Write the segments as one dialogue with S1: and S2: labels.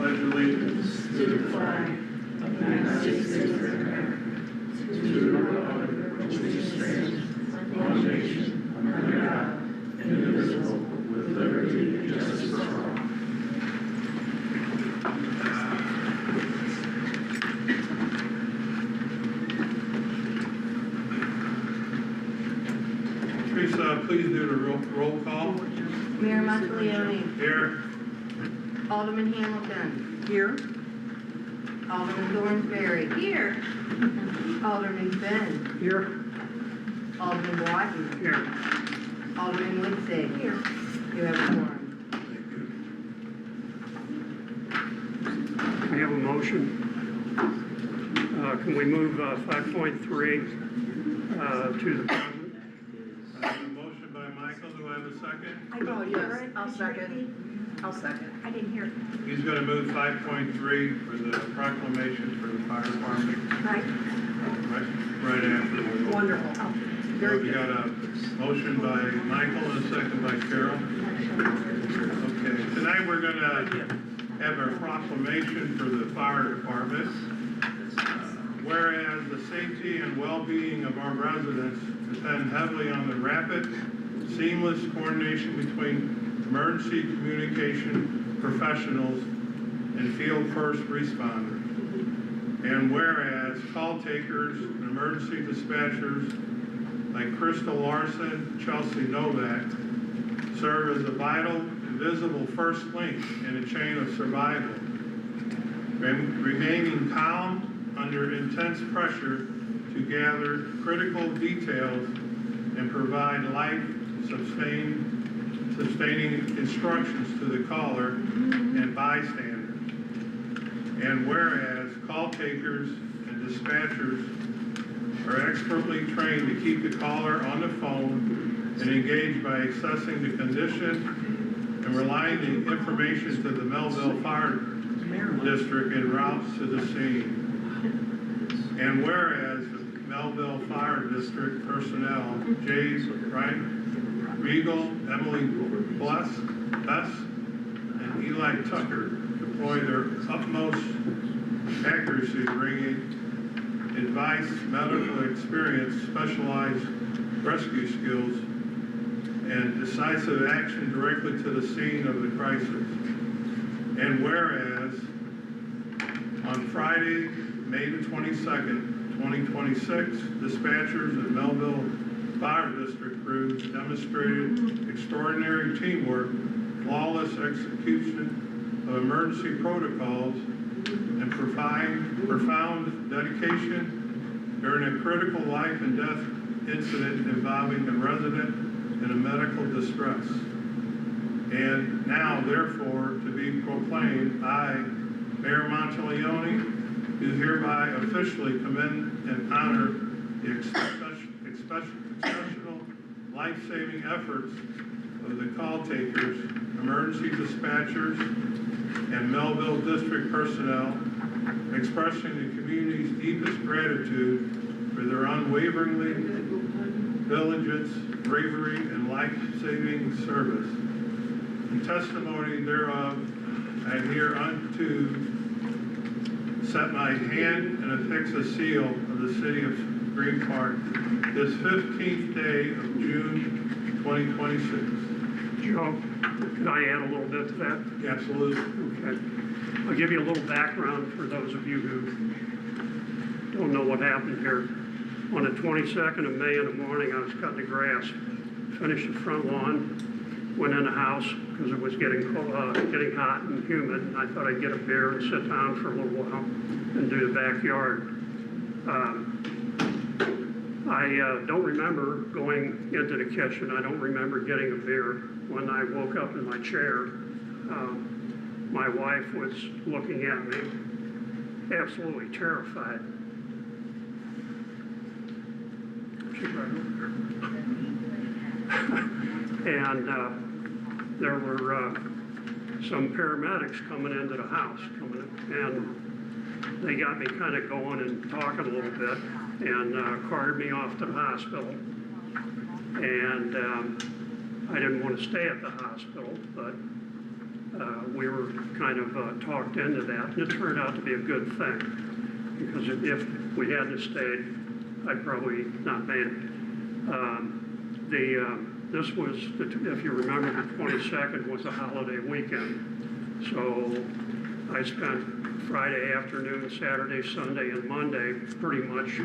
S1: pledge allegiance to the flag of the United States of America, to the republic which stands one nation under God, indivisible, with liberty and justice for all. Please do the roll call.
S2: Mayor Monteleone.
S1: Here.
S2: Alderman Hamilton.
S3: Here.
S2: Alderman Thornsberry. Here. Alderman Finn.
S3: Here.
S2: Alderman Watson.
S3: Here.
S2: Alderman Woodsey. Here. You have a quorum.
S3: We have a motion. Can we move 5.3 to the president?
S1: A motion by Michael. Do I have a second?
S4: Oh, yes, I'll second. I didn't hear it.
S1: He's going to move 5.3 for the proclamation for the fire department.
S4: Right.
S1: Right after.
S4: Wonderful.
S1: So
S4: Very
S1: we
S4: good.
S1: got a motion by Michael and a second by Carol. Okay, tonight we're going to have a proclamation for the fire department. Whereas the safety and well-being of our residents depend heavily on the rapid, seamless coordination between emergency communication professionals and field first responders. And whereas call takers and emergency dispatchers like Crystal Larson, Chelsea Novak serve as a vital, invisible first link in a chain of survival. Remaining calm under intense pressure to gather critical details and provide life-sustaining instructions to the caller and bystanders. And whereas call takers and dispatchers are expertly trained to keep the caller on the phone and engaged by assessing the condition and relaying the information to the Melville Fire District en route to the scene. And whereas the Melville Fire District personnel, Jays Wright, Regal, Emily Bess, and Eli Tucker, deploy their utmost accuracy, bringing advice, medical experience, specialized rescue skills, and decisive action directly to the scene of the crisis. And whereas on Friday, May the 22nd, 2026, dispatchers of Melville Fire District crews demonstrated extraordinary teamwork, flawless execution of emergency protocols, and profound dedication during a critical life and death incident involving a resident in a medical distress. And now, therefore, to be proclaimed, I, Mayor Monteleone, do hereby officially commend and honor the exceptional life-saving efforts of the call takers, emergency dispatchers, and Melville District personnel, expressing the community's deepest gratitude for their unwaveringly diligence, bravery, and life-saving service. In testimony thereof, I hereunto set my hand and affix a seal of the city of Green Park this 15th day of June 2026.
S3: Joe, can I add a little bit to that?
S1: Absolutely.
S3: Okay. I'll give you a little background for those of you who don't know what happened here. On the 22nd of May in the morning, I was cutting the grass, finished the front lawn, went in the house because it was getting hot and humid, and I thought I'd get a beer and sit down for a little while and do the backyard. I don't remember going into the kitchen. I don't remember getting a beer. When I woke up in my chair, my wife was looking at me, absolutely terrified. She's right over there. And there were some paramedics coming into the house, and they got me kind of going and talking a little bit, and carted me off to the hospital. And I didn't want to stay at the hospital, but we were kind of talked into that, and it turned out to be a good thing, because if we hadn't stayed, I'd probably not made it. This was, if you remember, the 22nd was a holiday weekend. So I spent Friday afternoon, Saturday, Sunday, and Monday pretty much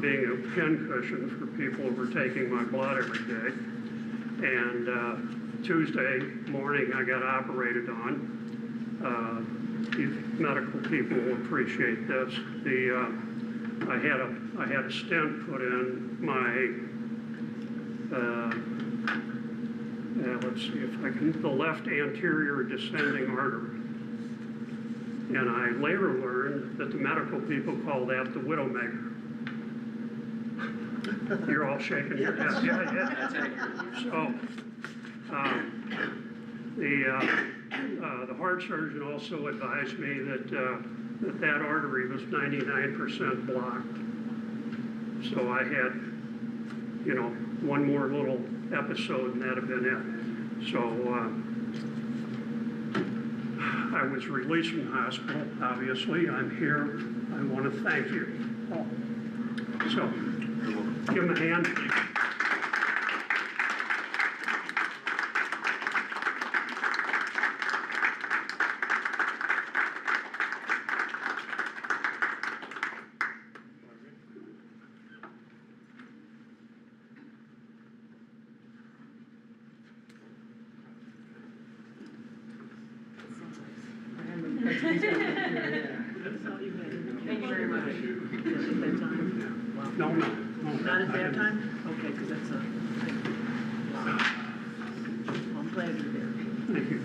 S3: being a pincushion for people who were taking my blood every day. And Tuesday morning, I got operated on. You medical people will appreciate this. I had a stent put in my let's see if I can, the left anterior descending artery. And I later learned that the medical people call that the widowmaker. You're all shaking your head. Yeah. So, the heart surgeon also advised me that that artery was 99% blocked. So I had, one more little episode and that'd have been it. So I was released from the hospital, obviously. I'm here. I want to thank you all. So give him a hand.
S4: Thank you very much. Is it bedtime? Wow.
S3: No.
S4: Not at that time? Okay, because that's a, well, I'm glad you're there.
S3: Thank you.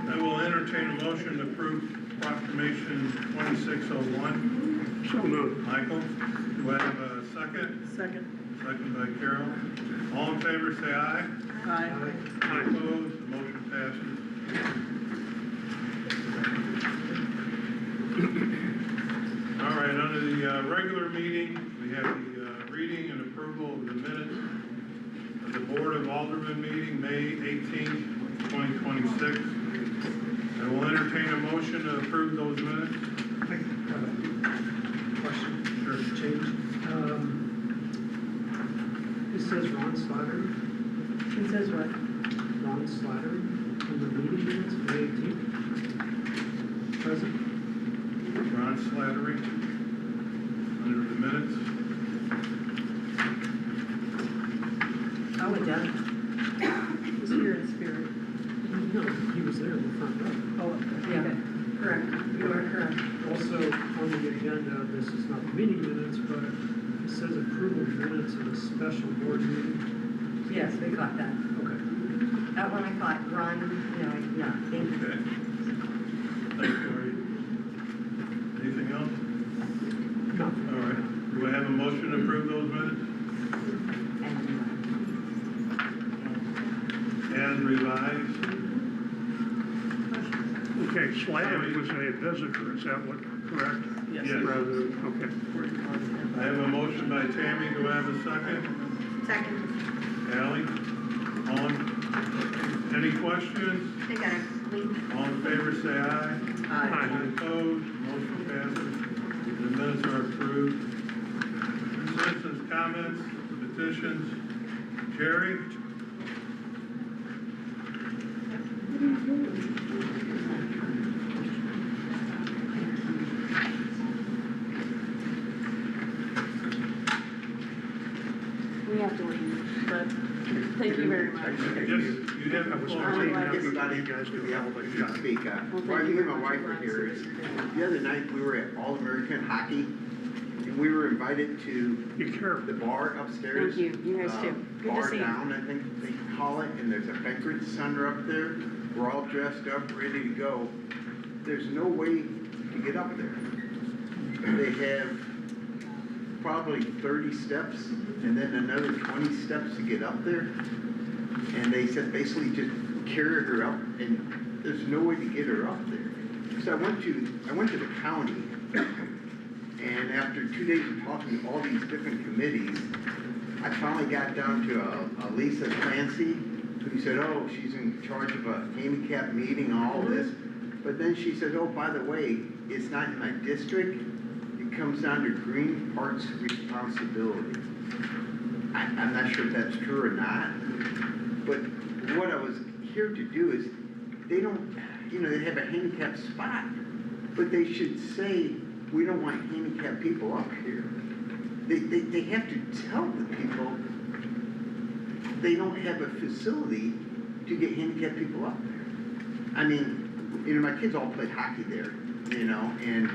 S1: I will entertain a motion to approve proclamation 2601.
S3: So moved.
S1: Michael, do I have a second?
S4: Second.
S1: Second by Carol. All in favor, say aye.
S4: Aye.
S3: Aye.
S1: Opposed, the motion passes. All right, under the regular meeting, we have the reading and approval of the minutes of the Board of Aldermen meeting, May 18th, 2026. I will entertain a motion to approve those minutes.
S5: Question,
S1: Sure.
S5: change. It says Ron Slattery,
S4: It says what?
S5: Ron Slattery, in the meeting minutes, May 18th. Present.
S1: Ron Slattery, under the minutes.
S4: Oh, it does. He's here in spirit.
S5: No, he was there in the front row.
S4: Oh, yeah, correct. You are correct.
S5: Also, on the agenda, this is not the meeting minutes, but it says approval of minutes of a special board meeting.
S2: Yes, we caught that.
S5: Okay.
S2: That one I caught, Ron, no, thank you.
S1: Okay. Thanks, Lori. Anything else?
S5: No.
S1: All right. Do I have a motion to approve those minutes? As revised?
S3: Okay, Slattery was a visitor, is that what, correct?
S1: Yes.
S3: Rather than, okay.
S1: I have a motion by Tammy. Do I have a second?
S2: Second.
S1: Ally? Any questions?
S2: I got it.
S1: All in favor, say aye.
S3: Aye.
S1: Any opposed? Motion passes. The minutes are approved. Citizens' comments, petitions. Jerry?
S4: We have to leave, but thank you very much.
S1: Yes, you have
S3: I
S1: the
S3: was
S1: floor.
S3: wondering
S4: glad
S3: if
S4: to
S3: you guys
S6: to
S3: do
S6: be
S3: all
S6: able
S3: the
S6: to
S3: shots.
S6: speak.
S4: Well,
S6: Why
S4: thank
S6: me
S4: you
S6: and my
S4: very
S6: wife
S4: much.
S6: were here is, the other night, we were at All-American Hockey, and we were invited to
S3: Be careful.
S6: the bar upstairs.
S4: Thank you. You guys too. Good to
S6: Bar
S4: see you.
S6: down, I think they call it, and there's a banquet center up there. We're all dressed up, ready to go. There's no way to get up there. They have probably 30 steps and then another 20 steps to get up there. And they said basically just carry her up and there's no way to get her up there. So I went to the county and after 2 days of talking to all these different committees, I finally got down to a Lisa Clancy who said, oh, she's in charge of a handicap meeting and all this. But then she said, oh, by the way, it's not in my district. It comes down to Green Park's responsibility. I'm not sure if that's true or not. But what I was here to do is, they don't, they have a handicapped spot. But they should say, we don't want handicapped people up here. They have to tell the people they don't have a facility to get handicapped people up there. I mean, my kids all played hockey there, and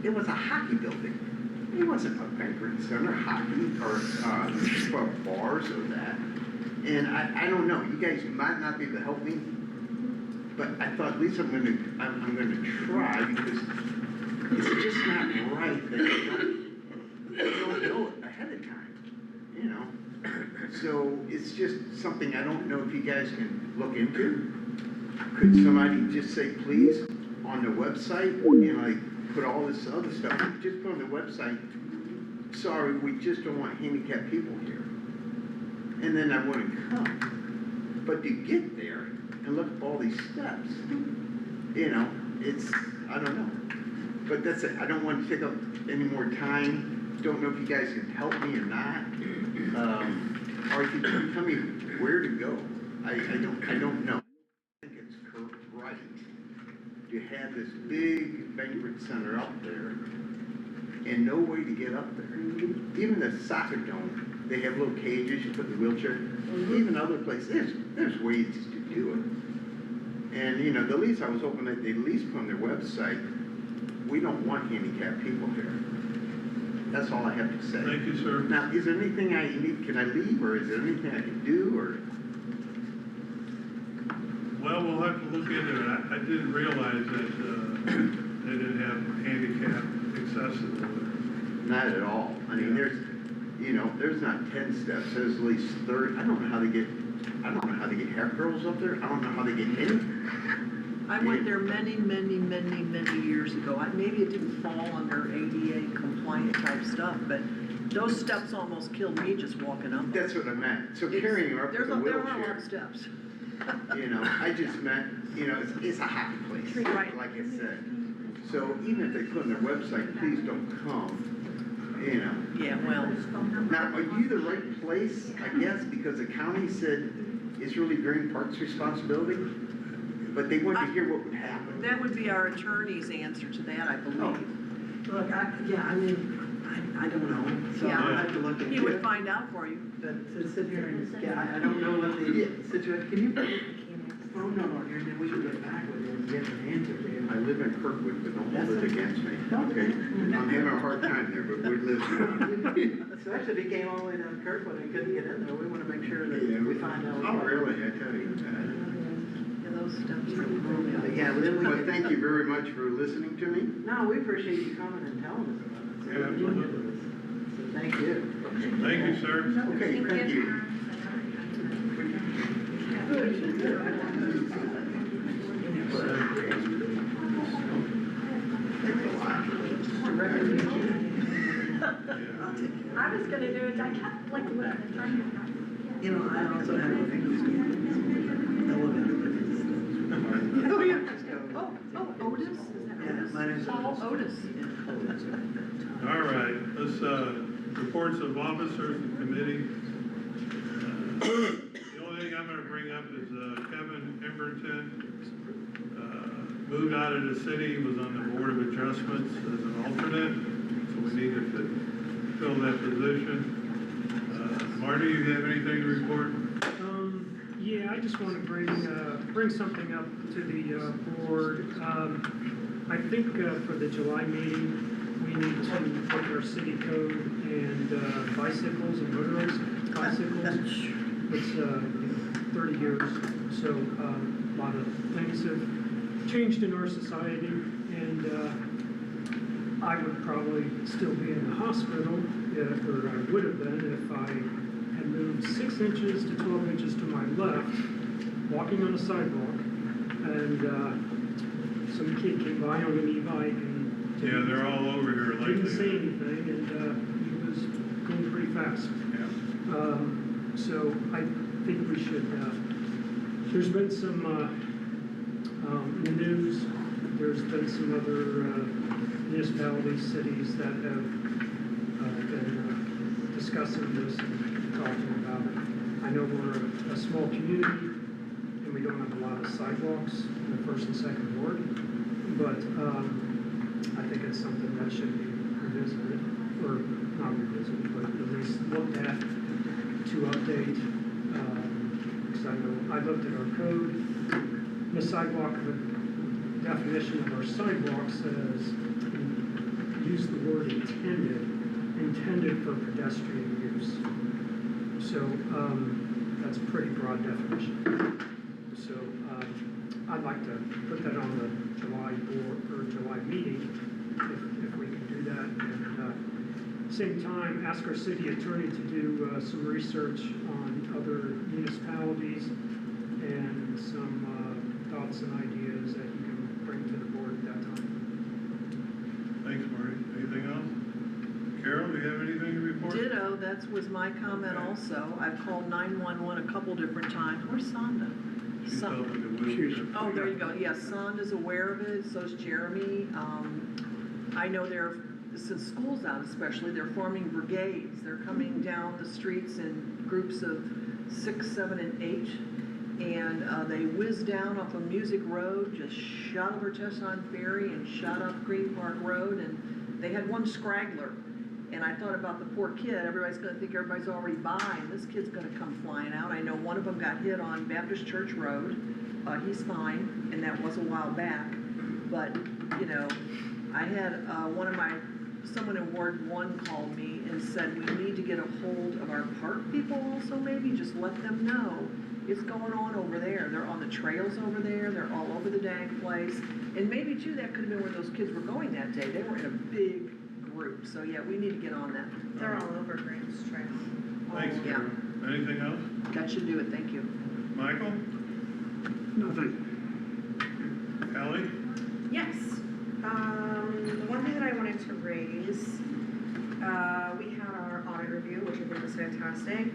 S6: it was a hockey building. It wasn't a banquet center, hockey, or bars or that. And I don't know, you guys might not be able to help me, but I thought at least I'm gonna try because it's just not right that you don't know it ahead of time, So it's just something I don't know if you guys can look into. Could somebody just say, please, on the website, put all this other stuff, just put on the website, sorry, we just don't want handicapped people here. And then I wouldn't come. But to get there and look at all these steps, it's, I don't know. But that's it, I don't want to take up any more time. Don't know if you guys can help me or not. Or if you can tell me where to go. I don't know. I think it's right to have this big banquet center up there and no way to get up there. Even the soccer dome, they have little cages, you put the wheelchair. Even other places, there's ways to do it. And the least I was hoping that they at least put on their website, we don't want handicapped people here. That's all I have to say.
S1: Thank you, sir.
S6: Now, is there anything I need, can I leave, or is there anything I can do, or?
S1: Well, we'll have to look into it. I didn't realize that they didn't have handicap accessible.
S6: Not at all. I mean, there's not 10 steps, there's at least 30. I don't know how they get hair girls up there. I don't know how they get anything.
S4: I went there many years ago. Maybe it didn't fall under ADA compliant type stuff, but those steps almost killed me just walking up.
S6: That's what I meant. So carrying her up with a
S4: There are a lot
S6: wheelchair.
S4: of steps.
S6: I just meant, it's a happy place,
S4: Right.
S6: like I said. So even if they put on their website, please don't come,
S4: Yeah, well,
S6: Now, are you the right place, I guess, because the county said it's really Green Park's responsibility? But they wanted to hear what would happen.
S4: that would be our attorney's answer to that, I believe.
S7: Look, I don't know, so
S4: Yeah.
S7: I'll have to look into it.
S4: He would find out for you.
S7: But to sit here and, I don't know what the situation, can you put your phone number here, and then we can get back with you and get an answer to you.
S6: I live in Kirkwood, but don't hold it against me, okay? I'm having a hard time there, but we live.
S7: Especially if he came all the way down to Kirkwood and couldn't get in there, we wanna make sure that
S6: Yeah,
S7: we find out.
S6: Oh, really, I tell you.
S4: Yeah, those steps are
S7: But yeah, then we
S6: But
S7: can.
S6: thank you very much for listening to me.
S7: No, we appreciate you coming and telling us about it. So
S1: Yeah, absolutely.
S7: So thank you.
S1: Thank you, sir.
S6: Okay, thank you.
S8: I was gonna do it, I kept like trying
S7: You know, I also have a elevator.
S4: Oh, yeah. Oh, Otis? Is that
S7: Yeah,
S4: Otis?
S7: my name's
S4: Paul
S7: Otis.
S4: Otis.
S1: All right, let's, reports of officers and committee. The only thing I'm gonna bring up is, Kevin Emberton, moved out of the city, was on the Board of Adjustments as an alternate, so we need to fill that position. Marty, you have anything to report?
S5: Yeah, I just want to bring something up to the board. I think for the July meeting, we need to look at our city code and bicycles and motorized bicycles. It's 30 years, so a lot of things have changed in our society, and I would probably still be in the hospital or I would have been if I had moved 6 inches to 12 inches to my left, walking on the sidewalk, and some kid came by on an e-bike and
S1: Yeah, they're all over here lately.
S5: didn't say anything, and he was going pretty fast.
S1: Yeah.
S5: So I think we should, there's been some, in the news, there's been some other municipalities, cities that have been discussing this and talking about it. I know we're a small community, and we don't have a lot of sidewalks in the first and second ward, but I think it's something that should be revisited, or not revisited, but at least looked at to update, because I know, I looked at our code, the sidewalk, the definition of our sidewalk says, use the word intended for pedestrian use. So, that's a pretty broad definition. So, I'd like to put that on the July board, or July meeting, if we can do that, and, same time, ask our city attorney to do some research on other municipalities and some thoughts and ideas that you can bring to the board at that time.
S1: Thanks, Marty. Anything else? Carol, do you have anything to report?
S4: Ditto, that was my comment
S1: Okay.
S4: also. I've called 911 a couple different times. Where's Sonda?
S1: She's
S4: Son-
S1: helping the wheelchair.
S4: Oh, there you go. Yes, Sonda's aware of it, so's Jeremy. I know since school's out especially, they're forming brigades. They're coming down the streets in groups of 6, 7, and 8. And they whiz down off of Music Road, just shot over Chestnut Ferry and shot up Green Park Road. And they had one scraggler. And I thought about the poor kid. Everybody's gonna think everybody's already by, and this kid's gonna come flying out. I know one of them got hit on Baptist Church Road. He's fine, and that was a while back. But, you know, I had someone in Ward 1 called me and said, we need to get a hold of our park people also, maybe, just let them know it's going on over there. They're on the trails over there, they're all over the dang place. And maybe too, that could have been where those kids were going that day. They were in a big group, so yeah, we need to get on that.
S2: They're all over Grants Trail.
S1: Thanks,
S4: Yeah.
S1: Carol. Anything else?
S4: That should do it, thank you.
S1: Michael?
S3: Nothing.
S1: Ellie?
S9: Yes. The one thing that I wanted to raise, we had our audit review, which I think was fantastic.